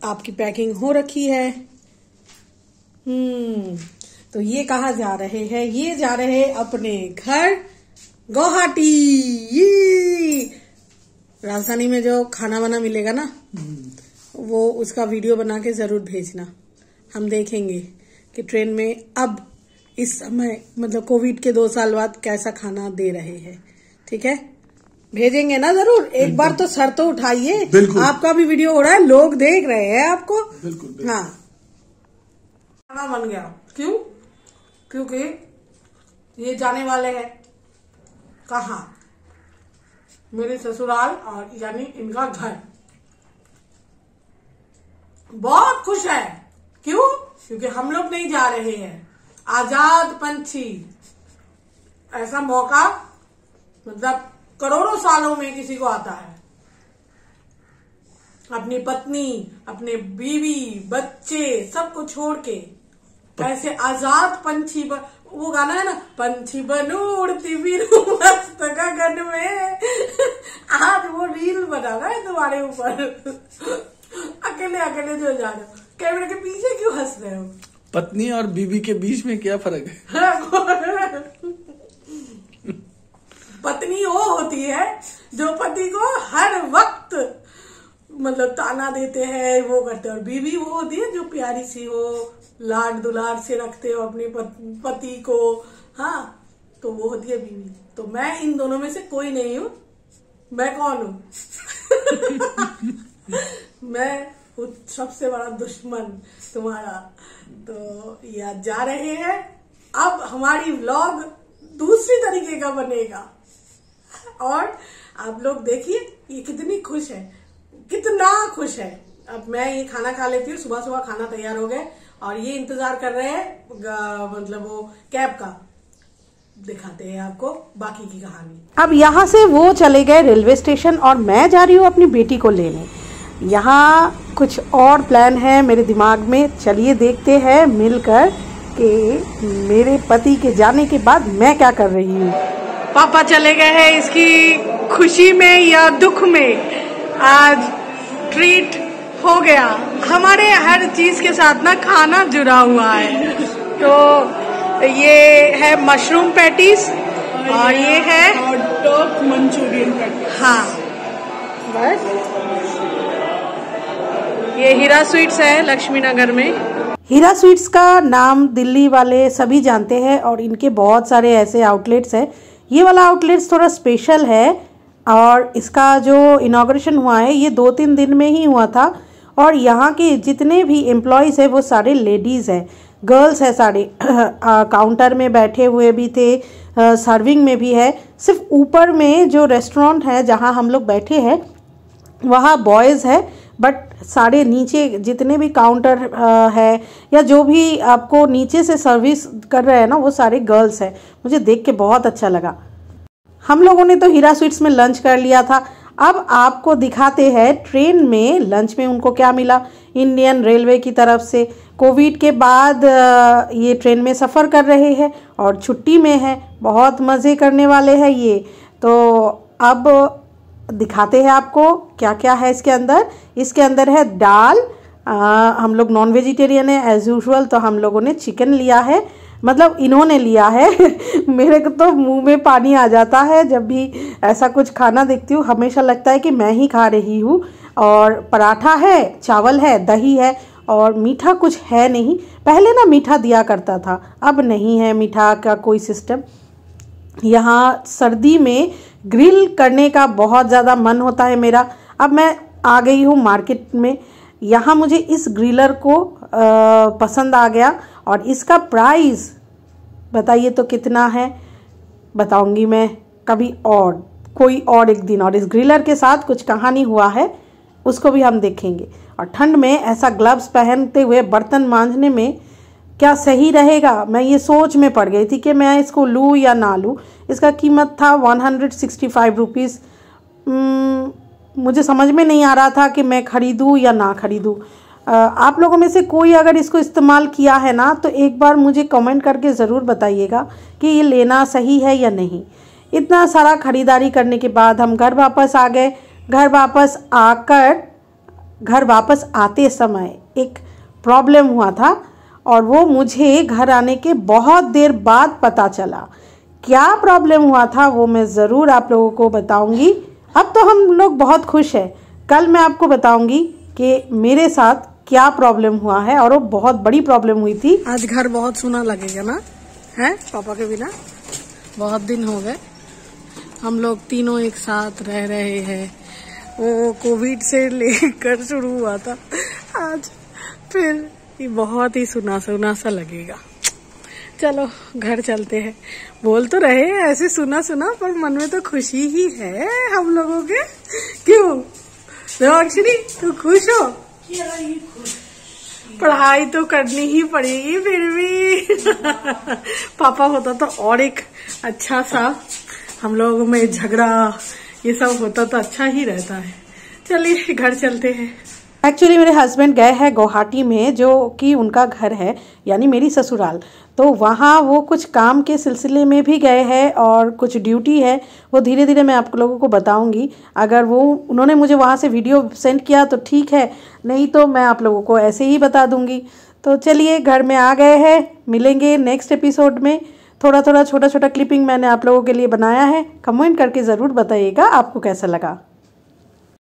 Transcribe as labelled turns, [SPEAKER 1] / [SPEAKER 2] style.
[SPEAKER 1] आपकी पैकिंग हो रखी है। तो ये कहाँ जा रहे हैं? ये जा रहे हैं अपने घर गुवाहाटी। राजधानी में जो खाना वाना मिलेगा ना, वो उसका वीडियो बना के जरूर भेजना। हम देखेंगे कि ट्रेन में अब इस समय मतलब कोविड के 2 साल बाद कैसा खाना दे रहे हैं। ठीक है, भेजेंगे ना जरूर। एक बार तो सर तो उठाइए, आपका भी वीडियो हो रहा है, लोग देख रहे हैं आपको। बिल्कुल। हाँ, खाना बन गया। क्यों? क्योंकि ये जाने वाले हैं कहाँ? मेरे ससुराल, और यानी इनका घर। बहुत खुश है। क्यों? क्योंकि हम लोग नहीं जा रहे हैं। आजाद पंछी, ऐसा मौका मतलब करोड़ों सालों में किसी को आता है। अपनी पत्नी, अपने बीवी, बच्चे सबको छोड़ के ऐसे आजाद पंछी वो गाना है ना, पंछी बनू उड़ती फिरू मस्त गगन में। आज वो रील बना रहा है तुम्हारे ऊपर। अकेले अकेले जो जा रहे हो, कैमरे के पीछे क्यों हंस रहे हो?
[SPEAKER 2] पत्नी और बीवी के बीच में क्या फर्क है?
[SPEAKER 1] पत्नी वो होती है जो पति को हर वक्त मतलब ताना देते हैं, वो करते हैं, और बीवी वो होती है जो प्यारी सी हो, लाड दुलार से रखते हो अपने पति को। हाँ, तो वो होती है बीवी। तो मैं इन दोनों में से कोई नहीं हूँ। मैं कौन हूँ? मैं सबसे बड़ा दुश्मन तुम्हारा। तो ये आज जा रहे हैं। अब हमारी व्लॉग दूसरी तरीके का बनेगा, और आप लोग देखिए ये कितनी खुश है, कितना खुश है। अब मैं ये खाना खा लेती हूँ। सुबह सुबह खाना तैयार हो गए और ये इंतजार कर रहे हैं मतलब वो कैब का। दिखाते हैं आपको बाकी की कहानी। अब यहाँ से वो चले गए रेलवे स्टेशन और मैं जा रही हूँ अपनी बेटी को लेने। यहाँ कुछ और प्लान है मेरे दिमाग में। चलिए देखते हैं मिलकर कि मेरे पति के जाने के बाद मैं क्या कर रही हूँ। पापा चले गए हैं, इसकी खुशी में या दुख में आज ट्रीट हो गया। हमारे हर चीज के साथ ना खाना जुड़ा हुआ है। तो ये है मशरूम पैटीज और ये है हॉट डॉग मंचूरियन पैटीज। हाँ, बस ये हीरा स्वीट्स है लक्ष्मी नगर में। हीरा स्वीट्स का नाम दिल्ली वाले सभी जानते हैं और इनके बहुत सारे ऐसे आउटलेट्स हैं। ये वाला आउटलेट्स थोड़ा स्पेशल है और इसका जो इनॉग्रेशन हुआ है ये 2-3 दिन में ही हुआ था। और यहाँ के जितने भी एम्प्लॉयज़ हैं वो सारे लेडीज़ हैं, गर्ल्स है सारे। काउंटर में बैठे हुए भी थे, सर्विंग में भी है। सिर्फ ऊपर में जो रेस्टोरेंट है जहाँ हम लोग बैठे हैं वहाँ बॉयज़ है, बट सारे नीचे जितने भी काउंटर है या जो भी आपको नीचे से सर्विस कर रहे हैं ना वो सारे गर्ल्स हैं। मुझे देख के बहुत अच्छा लगा। हम लोगों ने तो हीरा स्वीट्स में लंच कर लिया था। अब आपको दिखाते हैं ट्रेन में लंच में उनको क्या मिला। इंडियन रेलवे की तरफ से कोविड के बाद ये ट्रेन में सफ़र कर रहे हैं और छुट्टी में है, बहुत मज़े करने वाले हैं ये। तो अब दिखाते हैं आपको क्या क्या है इसके अंदर। इसके अंदर है दाल। हम लोग नॉन वेजिटेरियन है एज़ यूजुअल, तो हम लोगों ने चिकन लिया है, मतलब इन्होंने लिया है। मेरे को तो मुंह में पानी आ जाता है जब भी ऐसा कुछ खाना देखती हूँ। हमेशा लगता है कि मैं ही खा रही हूँ। और पराठा है, चावल है, दही है और मीठा कुछ है नहीं। पहले ना मीठा दिया करता था, अब नहीं है मीठा का कोई सिस्टम। यहाँ सर्दी में ग्रिल करने का बहुत ज़्यादा मन होता है मेरा। अब मैं आ गई हूँ मार्केट में। यहाँ मुझे इस ग्रिलर को पसंद आ गया और इसका प्राइस बताइए तो कितना है, बताऊंगी मैं कभी और कोई और एक दिन। और इस ग्रिलर के साथ कुछ कहानी हुआ है उसको भी हम देखेंगे। और ठंड में ऐसा ग्लव्स पहनते हुए बर्तन मांजने में क्या सही रहेगा, मैं ये सोच में पड़ गई थी कि मैं इसको लूँ या ना लूँ। इसका कीमत था 165 रुपीज़। मुझे समझ में नहीं आ रहा था कि मैं ख़रीदूँ या ना ख़रीदूँ। आप लोगों में से कोई अगर इसको इस्तेमाल किया है ना तो एक बार मुझे कमेंट करके ज़रूर बताइएगा कि ये लेना सही है या नहीं। इतना सारा ख़रीदारी करने के बाद हम घर वापस आ गए। घर वापस आकर घर वापस आते समय एक प्रॉब्लम हुआ था और वो मुझे घर आने के बहुत देर बाद पता चला। क्या प्रॉब्लम हुआ था वो मैं ज़रूर आप लोगों को बताऊंगी। अब तो हम लोग बहुत खुश हैं, कल मैं आपको बताऊंगी कि मेरे साथ क्या प्रॉब्लम हुआ है और वो बहुत बड़ी प्रॉब्लम हुई थी। आज घर बहुत सुना लगेगा ना, है पापा के बिना। बहुत दिन हो गए हम लोग तीनों एक साथ रह रहे हैं। वो कोविड से लेकर शुरू हुआ था, आज फिर ये बहुत ही सुना सुना सा लगेगा। चलो घर चलते हैं। बोल तो रहे ऐसे सुना सुना, पर मन में तो खुशी ही है हम लोगों के। क्यों देवांशी, तू खुश हो? पढ़ाई तो करनी ही पड़ेगी फिर भी। पापा होता तो और एक अच्छा सा, हम लोगों में झगड़ा ये सब होता तो अच्छा ही रहता है। चलिए घर चलते हैं। एक्चुअली मेरे हस्बैंड गए हैं गुवाहाटी में, जो कि उनका घर है, यानी मेरी ससुराल। तो वहाँ वो कुछ काम के सिलसिले में भी गए हैं और कुछ ड्यूटी है, वो धीरे धीरे मैं आप लोगों को बताऊंगी। अगर वो उन्होंने मुझे वहाँ से वीडियो सेंड किया तो ठीक है, नहीं तो मैं आप लोगों को ऐसे ही बता दूंगी। तो चलिए घर में आ गए हैं, मिलेंगे नेक्स्ट एपिसोड में। थोड़ा थोड़ा छोटा छोटा क्लिपिंग मैंने आप लोगों के लिए बनाया है, कमेंट करके ज़रूर बताइएगा आपको कैसा लगा।